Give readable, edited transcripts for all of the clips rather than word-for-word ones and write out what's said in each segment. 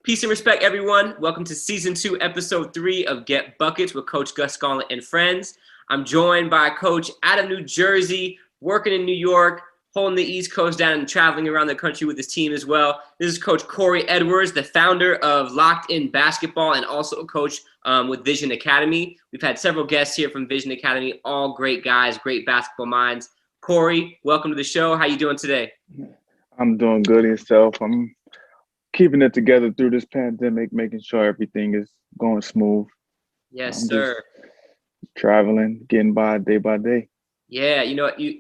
Peace and respect, everyone. Welcome to Season 2, Episode 3 of Get Buckets with Coach Gus Gauntlett and friends. I'm joined by Coach out of New Jersey, working in New York, holding the East Coast down and traveling around the country with his team as well. This is Coach Kory Edwards, the founder of Locked In Basketball and also a coach with Vision Academy. We've had several guests here from Vision Academy, all great guys, great basketball minds. Kory, welcome to the show. How you doing today? I'm doing good yourself. I'm keeping it together through this pandemic, making sure everything is going smooth. Yes, I'm sir. just traveling, getting by day. Yeah,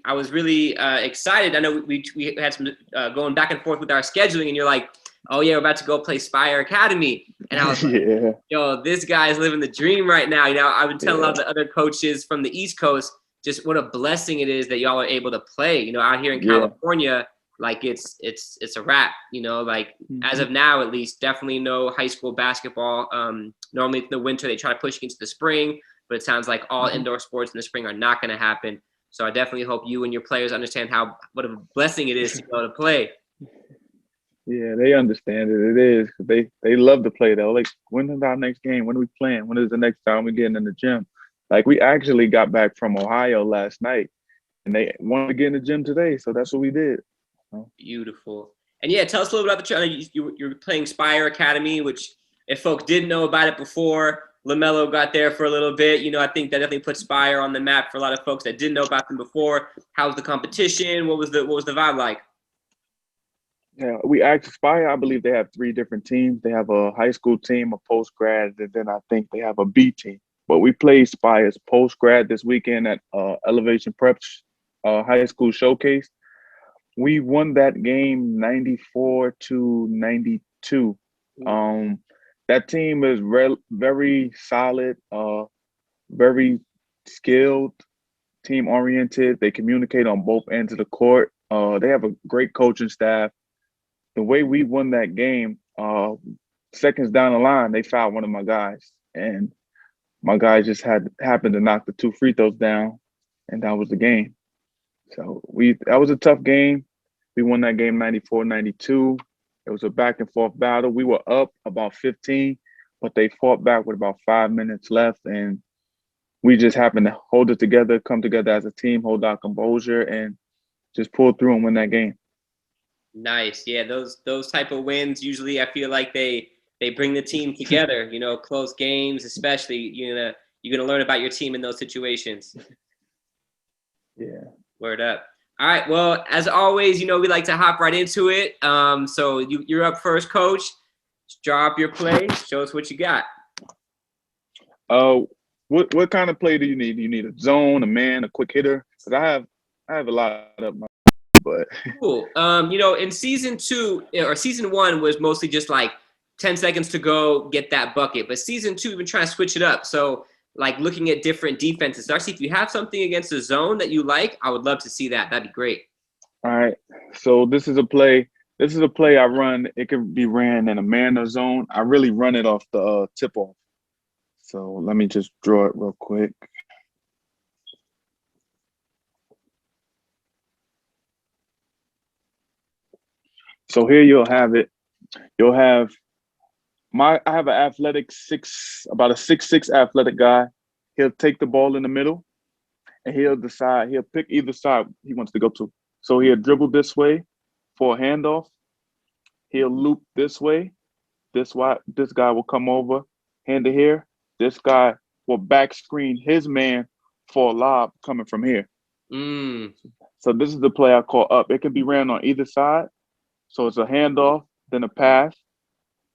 I was really excited. I know we had some going back and forth with our scheduling, and you're like, oh, yeah, we're about to go play Spire Academy. And I was like, Yeah. yo, this guy's living the dream right now. I've been telling a lot of the other coaches from the East Coast just what a blessing it is that y'all are able to play, out here in California. Like it's a wrap, as of now, at least, definitely no high school basketball. Normally in the winter, they try to push into the spring, but it sounds like all indoor sports in the spring are not going to happen. So I definitely hope you and your players understand what a blessing it is to go to play. Yeah, they understand it. It is. They love to play though. Like, when is our next game? When are we playing? When is the next time we're getting in the gym? Like, we actually got back from Ohio last night, and they wanted to get in the gym today, so that's what we did. Beautiful. And yeah, tell us a little bit about the channel. You're playing Spire Academy, which if folks didn't know about it before, LaMelo got there for a little bit. I think that definitely put Spire on the map for a lot of folks that didn't know about them before. How was the competition? What was the vibe like? Yeah, we actually Spire, I believe they have 3 different teams. They have a high school team, a post grad, and then I think they have a B team. But we played Spire's post grad this weekend at Elevation Prep's high school showcase. We won that game 94-92. That team is very solid, very skilled, team oriented. They communicate on both ends of the court. They have a great coaching staff. The way we won that game, seconds down the line, they fouled one of my guys, and my guy just happened to knock the 2 free throws down, and that was the game. So that was a tough game. We won that game 94-92. It was a back and forth battle. We were up about 15, but they fought back with about 5 minutes left, and we just happened to hold it together, come together as a team, hold our composure, and just pull through and win that game. Nice. Yeah, those type of wins usually I feel like they bring the team together. Close games, especially. You're gonna learn about your team in those situations. Yeah. Word up. All right. Well, as always, we like to hop right into it. So you're up first, Coach. Just draw up your play. Show us what you got. What kind of play do you need? Do you need a zone, a man, a quick hitter? Because I have a lot up my. But cool. In season 2 or season 1 was mostly just like 10 seconds to go, get that bucket. But season 2, we've been trying to switch it up. So like looking at different defenses. Darcy, if you have something against the zone that you like, I would love to see that. That'd be great. All right. So this is a play I run. It can be ran in a man or zone. I really run it off the tip off. So let me just draw it real quick. So here you'll have it. You'll have I have an athletic about a 6'6" athletic guy. He'll take the ball in the middle, and he'll pick either side he wants to go to. So he'll dribble this way for a handoff. He'll loop this way. This guy will come over, hand to here. This guy will back screen his man for a lob coming from here. So this is the play I call up. It can be ran on either side. So it's a handoff, then a pass,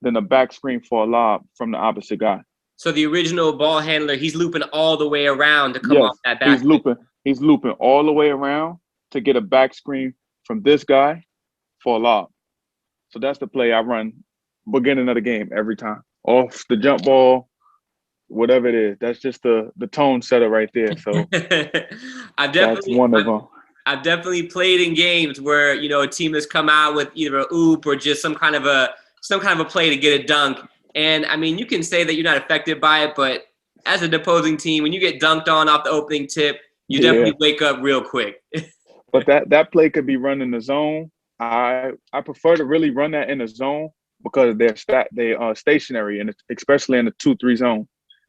then a back screen for a lob from the opposite guy. So the original ball handler, he's looping all the way around to come off that back. He's looping all the way around to get a back screen from this guy for a lob. So that's the play I run beginning of the game every time. Off the jump ball, whatever it is. That's just the tone setter right there. So that's one of them. I've definitely played in games where, a team has come out with either a oop or just some kind of a play to get a dunk. And I mean, you can say that you're not affected by it, but as an opposing team, when you get dunked on off the opening tip, you definitely wake up real quick. But that play could be run in the zone. I prefer to really run that in the zone because they are stationary, and especially in the 2-3 zone,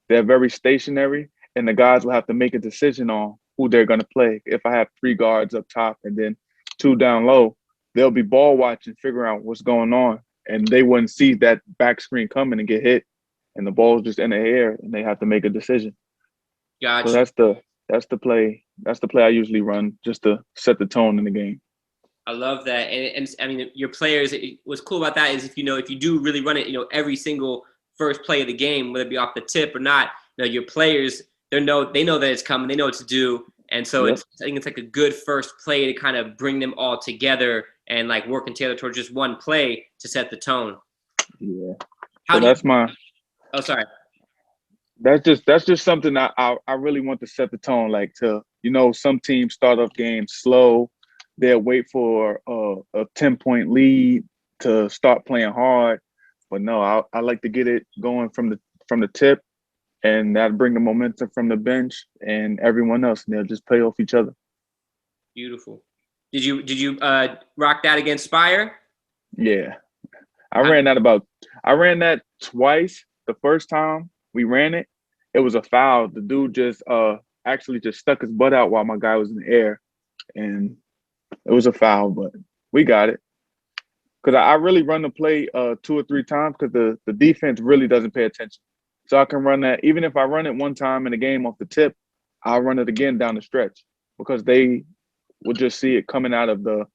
they're very stationary, and the guys will have to make a decision on who they're going to play. If I have 3 guards up top and then 2 down low, they'll be ball watching, figuring out what's going on, and they wouldn't see that back screen coming and get hit, and the ball's just in the air, and they have to make a decision. Gotcha. So that's the play. That's the play I usually run just to set the tone in the game. I love that. And I mean, your players, what's cool about that is if you do really run it, every single first play of the game, whether it be off the tip or not, your players, they know that it's coming. They know what to do. And so I think it's like a good first play to kind of bring them all together and like working together towards just one play to set the tone. Yeah. Oh, sorry. That's just something I really want to set the tone. Like some teams start off games slow. They'll wait for a 10-point lead to start playing hard. But no, I like to get it going from the tip, and that bring the momentum from the bench and everyone else, and they'll just play off each other. Beautiful. Did you rock that against Spire? Yeah. I ran that twice. The first time we ran it, it was a foul. The dude just actually just stuck his butt out while my guy was in the air, and it was a foul, but we got it. Because I really run the play 2 or 3 times because the defense really doesn't pay attention. So I can run that. Even if I run it one time in the game off the tip, I'll run it again down the stretch because they will just see it coming out of the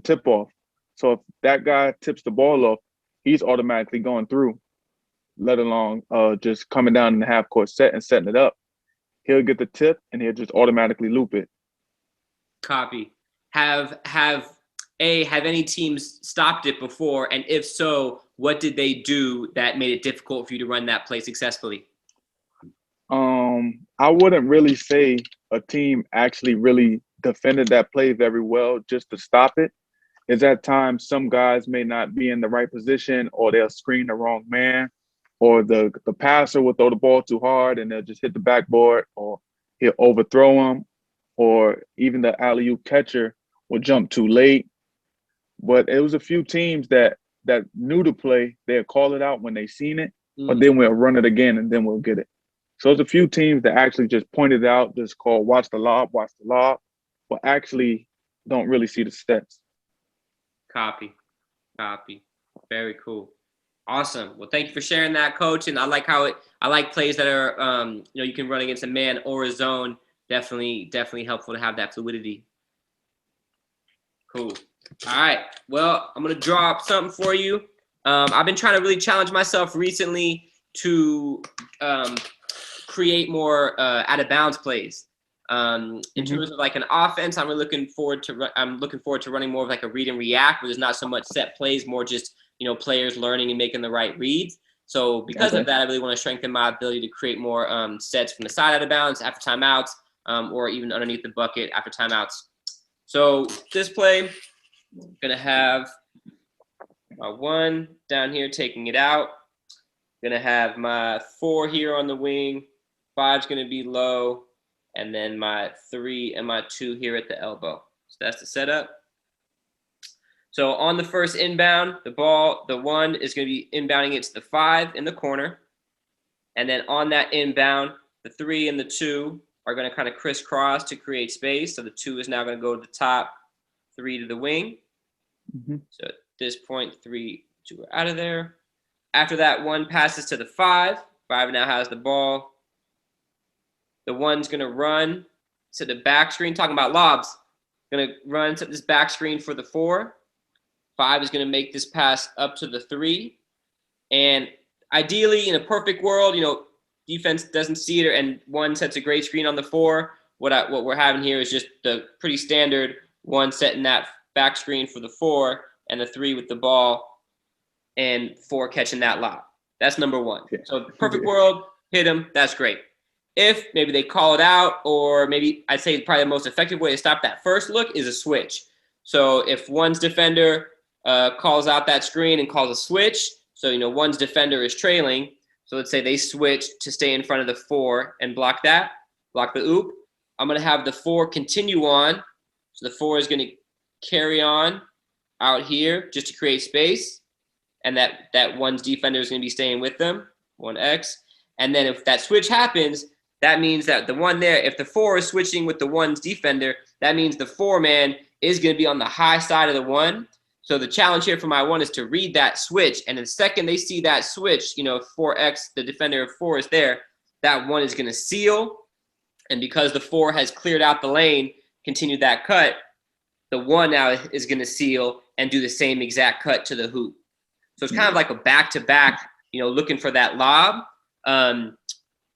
tip off. So if that guy tips the ball off, he's automatically going through, let alone just coming down in the half court set and setting it up. He'll get the tip and he'll just automatically loop it. Copy. Have any teams stopped it before? And if so, what did they do that made it difficult for you to run that play successfully? I wouldn't really say a team actually really defended that play very well just to stop it. Is at times some guys may not be in the right position, or they'll screen the wrong man, or the passer will throw the ball too hard and they'll just hit the backboard, or he'll overthrow them, or even the alley-oop catcher will jump too late. But it was a few teams that knew the play. They'll call it out when they seen it, but then we'll run it again and then we'll get it. So there's a few teams that actually just pointed out, just called watch the lob, but actually don't really see the steps. Copy. Very cool. Awesome. Well, thank you for sharing that, Coach. And I like plays that are, you can run against a man or a zone. Definitely helpful to have that fluidity. Cool. All right. Well, I'm going to draw up something for you. I've been trying to really challenge myself recently to create more out of bounds plays. In terms of like an offense, I'm looking forward to running more of like a read and react, where there's not so much set plays, more just players learning and making the right reads. So because of that, I really want to strengthen my ability to create more sets from the side out of bounds after timeouts, or even underneath the bucket after timeouts. So this play, I'm gonna have my 1 down here taking it out. I'm gonna have my 4 here on the wing. 5's gonna be low. And then my 3 and my 2 here at the elbow. So that's the setup. So on the first inbound, the 1 is going to be inbounding it to the 5 in the corner. And then on that inbound, the 3 and the 2 are going to kind of crisscross to create space. So the 2 is now going to go to the top, 3 to the wing. So at this point, 3, 2 are out of there. After that, 1 passes to the 5. 5 now has the ball. The 1's going to run to the back screen. Talking about lobs. Going to run to this back screen for the 4. 5 is going to make this pass up to the 3. And ideally, in a perfect world, defense doesn't see it, and 1 sets a great screen on the 4. What we're having here is just the pretty standard 1 setting that back screen for the 4, and the 3 with the ball, and 4 catching that lob. That's number 1. So perfect world, hit him. That's great. If maybe they call it out, or maybe I'd say probably the most effective way to stop that first look is a switch. So if 1's defender calls out that screen and calls a switch, so 1's defender is trailing. So let's say they switch to stay in front of the 4 and block the oop. I'm going to have the 4 continue on. So the 4 is going to carry on out here just to create space. and that one's defender is going to be staying with them, 1X. And then if that switch happens, that means that the one there, if the 4 is switching with the 1's defender, that means the 4-man is going to be on the high side of the 1. So the challenge here for my 1 is to read that switch. And the second they see that switch, 4X, the defender of 4 is there, that 1 is going to seal. And because the 4 has cleared out the lane, continued that cut, the 1 now is going to seal and do the same exact cut to the hoop. So it's kind of like a back-to-back, looking for that lob.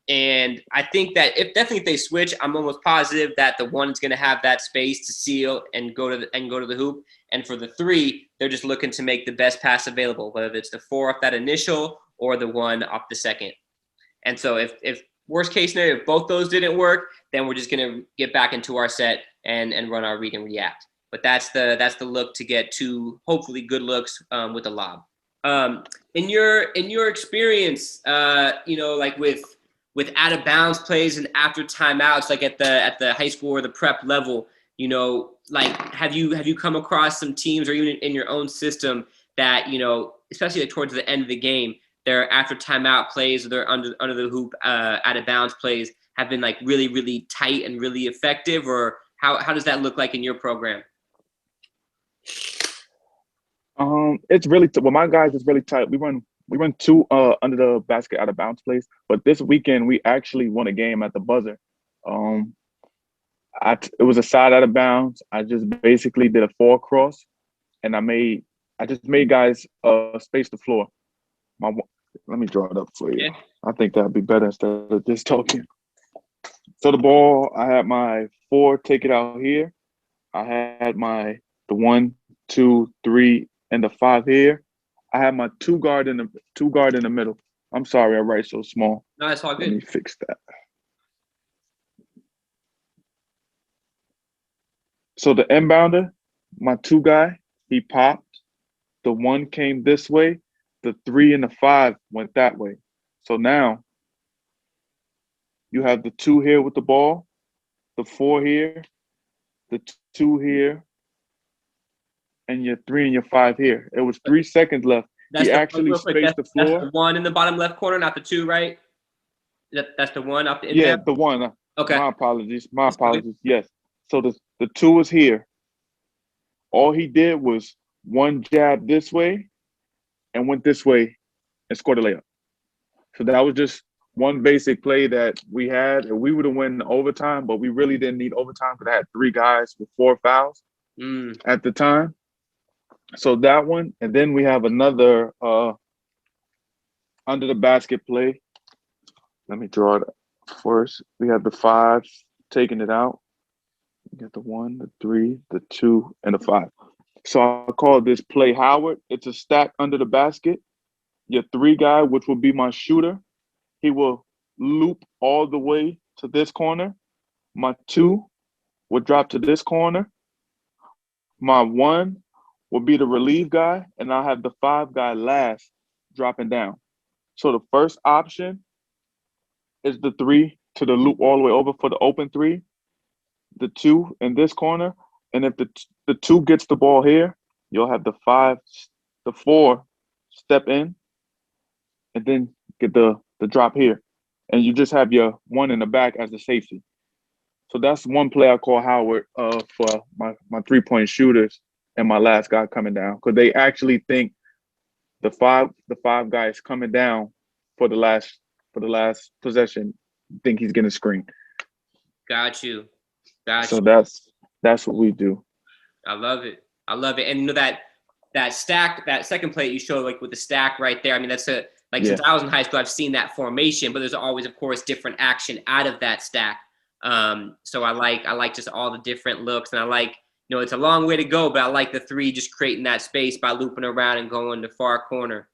And I think that if they switch, I'm almost positive that the 1 is going to have that space to seal and go to the hoop. And for the 3, they're just looking to make the best pass available, whether it's the 4 off that initial or the 1 off the second. And so if worst case scenario, if both those didn't work, then we're just going to get back into our set and run our read and react. But that's the look to get 2 hopefully good looks with the lob. In your experience, like with out of bounds plays and after timeouts, like at the high school or the prep level, like have you come across some teams or even in your own system that, especially like towards the end of the game, their after timeout plays or their under the hoop out of bounds plays have been like really, really tight and really effective? Or how does that look like in your program? It's really with my guys. It's really tight. We run 2 under the basket out of bounds plays, but this weekend we actually won a game at the buzzer. It was a side out of bounds. I just basically did a 4 cross, and I just made guys space the floor. Let me draw it up for you. Yeah. I think that'd be better instead of just talking. So the ball, I had my 4 take it out here. I had the 1, 2, 3, and the 5 here. I had my 2 guard in the middle. I'm sorry, I write so small. No, it's all good. Let me fix that. So the inbounder, my 2 guy, he popped. The 1 came this way. The 3 and the 5 went that way. So now you have the 2 here with the ball, the 4 here, the 2 here, and your 3 and your 5 here. It was 3 seconds left. He actually spaced the floor. That's the 1 in the bottom left corner, not the 2, right? That's the 1 up the Yeah, the 1. Okay. My apologies. Yes. So the 2 is here. All he did was 1 jab this way and went this way and scored a layup. So that was just one basic play that we had, and we would have won overtime, but we really didn't need overtime because I had 3 guys with 4 fouls at the time. So that one, and then we have another under the basket play. Let me draw it first. We have the 5 taking it out. We got the 1, the 3, the 2, and the 5. So I call this play Howard. It's a stack under the basket. Your 3 guy, which will be my shooter, he will loop all the way to this corner. My 2 will drop to this corner. My 1 will be the relief guy, and I'll have the 5 guy last dropping down. So the first option is the 3 to the loop all the way over for the open 3. The 2 in this corner, and if the 2 gets the ball here, you'll have the 4 step in, and then get the drop here, and you just have your 1 in the back as the safety. So that's one play I call Howard for my 3-point shooters and my last guy coming down, because they actually think the five guys coming down for the last possession think he's getting screened. Got you. So that's what we do. I love it. And that stack, that second play you showed, like with the stack right there. I mean, that's since I was in high school, I've seen that formation, but there's always, of course, different action out of that stack. So I like just all the different looks, and I like, it's a long way to go, but I like the 3 just creating that space by looping around and going to far corner.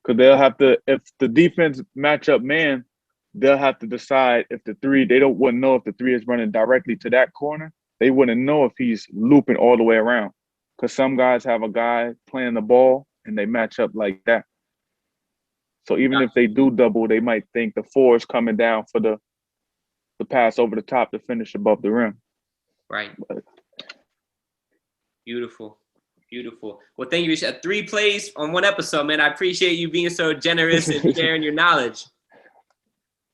Because they'll have to, if the defense match up man, they'll have to decide if the 3, wouldn't know if the 3 is running directly to that corner. They wouldn't know if he's looping all the way around, because some guys have a guy playing the ball and they match up like that. So even if they do double, they might think the 4 is coming down for the pass over the top to finish above the rim. Right. Beautiful. Beautiful. Well, thank you. You said 3 plays on 1 episode, man. I appreciate you being so generous and sharing your knowledge.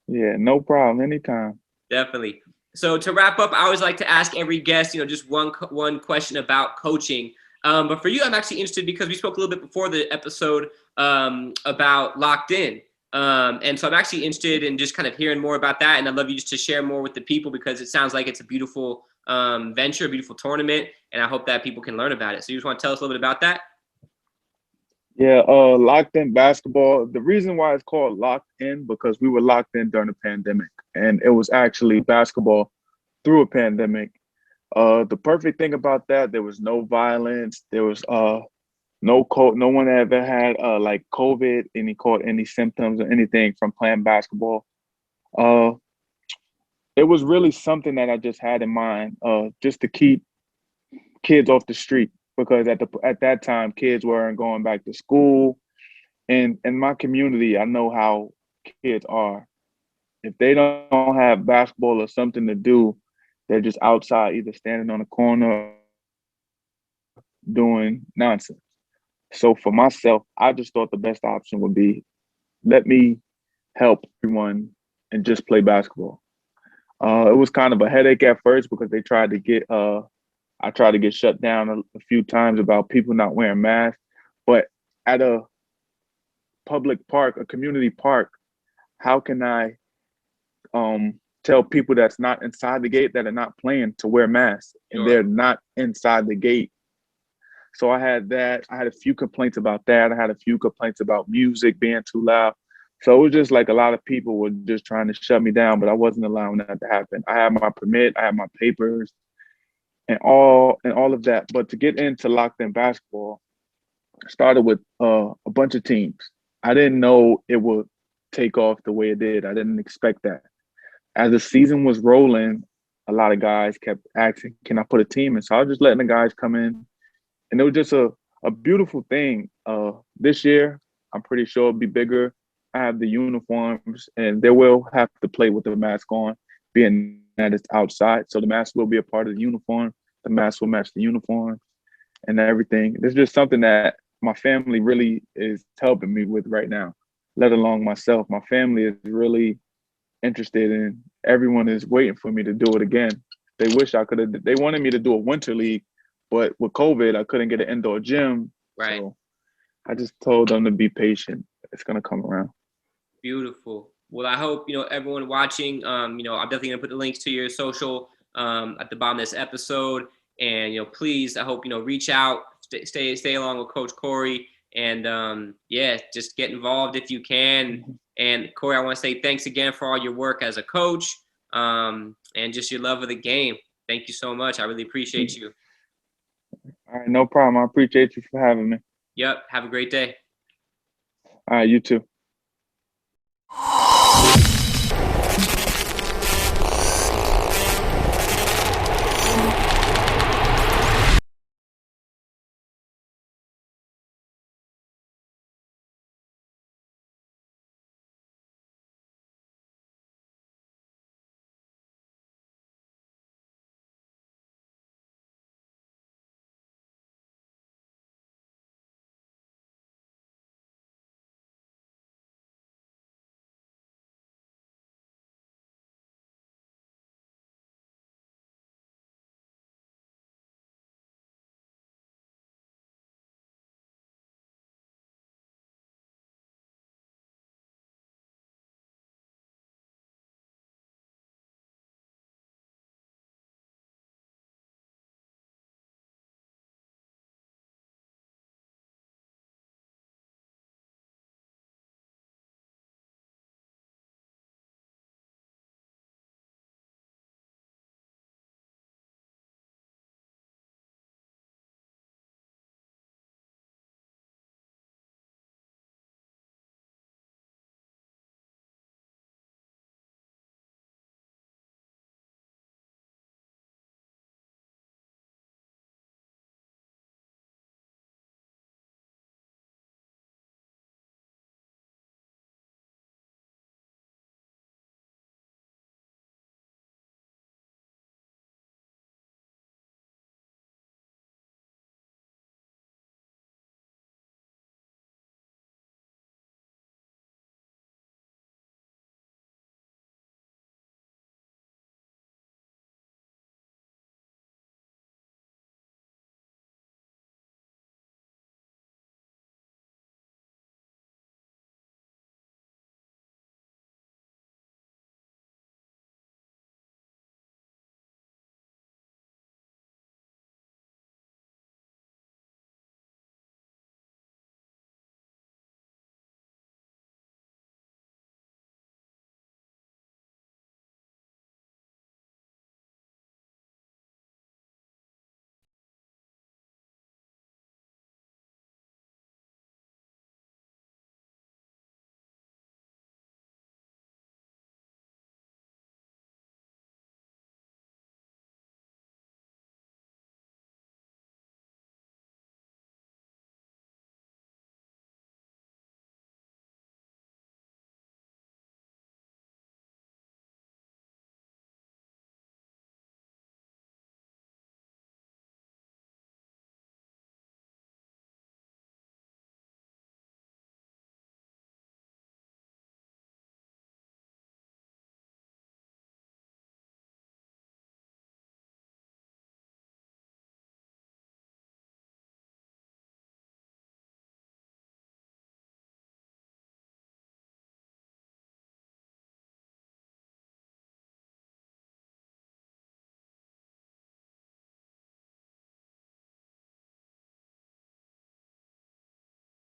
Yeah, no problem. Anytime. Definitely. So to wrap up, I always like to ask every guest, just one question about coaching. But for you, I'm actually interested because we spoke a little bit before the episode about Locked In. And so I'm actually interested in just kind of hearing more about that. And I'd love you just to share more with the people because it sounds like it's a beautiful venture, a beautiful tournament. And I hope that people can learn about it. So you just want to tell us a little bit about that? Yeah, Locked In basketball. The reason why it's called Locked In because we were locked in during the pandemic, and it was actually basketball through a pandemic. The perfect thing about that, there was no violence. There was no one ever had like COVID, any caught any symptoms or anything from playing basketball. Uh, it was really something that I just had in mind, just to keep kids off the street because at that time kids weren't going back to school. And in my community, I know how kids are. If they don't have basketball or something to do, they're just outside, either standing on a corner doing nonsense. So for myself, I just thought the best option would be let me help everyone and just play basketball. It was kind of a headache at first because they tried to get I tried to get shut down a few times about people not wearing masks. But at a public park, a community park, how can I tell people that's not inside the gate that are not playing to wear masks and they're not inside the gate? So I had that. I had a few complaints about that. I had a few complaints about music being too loud. So it was just like a lot of people were just trying to shut me down, but I wasn't allowing that to happen. I had my permit, I had my papers, and all of that. But to get into Locked In basketball, I started with a bunch of teams. I didn't know it would take off the way it did. I didn't expect that. As the season was rolling, a lot of guys kept asking, "Can I put a team in?" So I was just letting the guys come in, and it was just a beautiful thing. This year, I'm pretty sure it'll be bigger. I have the uniforms, and they will have to play with the mask on, being that it's outside. So the mask will be a part of the uniform. The mask will match the uniform and everything. It's just something that my family really is helping me with right now, let alone myself. My family is really interested in. Everyone is waiting for me to do it again. They wish I could have. They wanted me to do a winter league, but with COVID, I couldn't get an indoor gym. Right. So I just told them to be patient. It's gonna come around. Beautiful. Well, I hope, everyone watching, I'm definitely going to put the links to your social at the bottom of this episode. And, please, I hope, reach out, stay along with Coach Kory. And, just get involved if you can. And, Kory, I want to say thanks again for all your work as a coach and just your love of the game. Thank you so much. I really appreciate you. All right, no problem. I appreciate you for having me. Yep. Have a great day. All right, you too.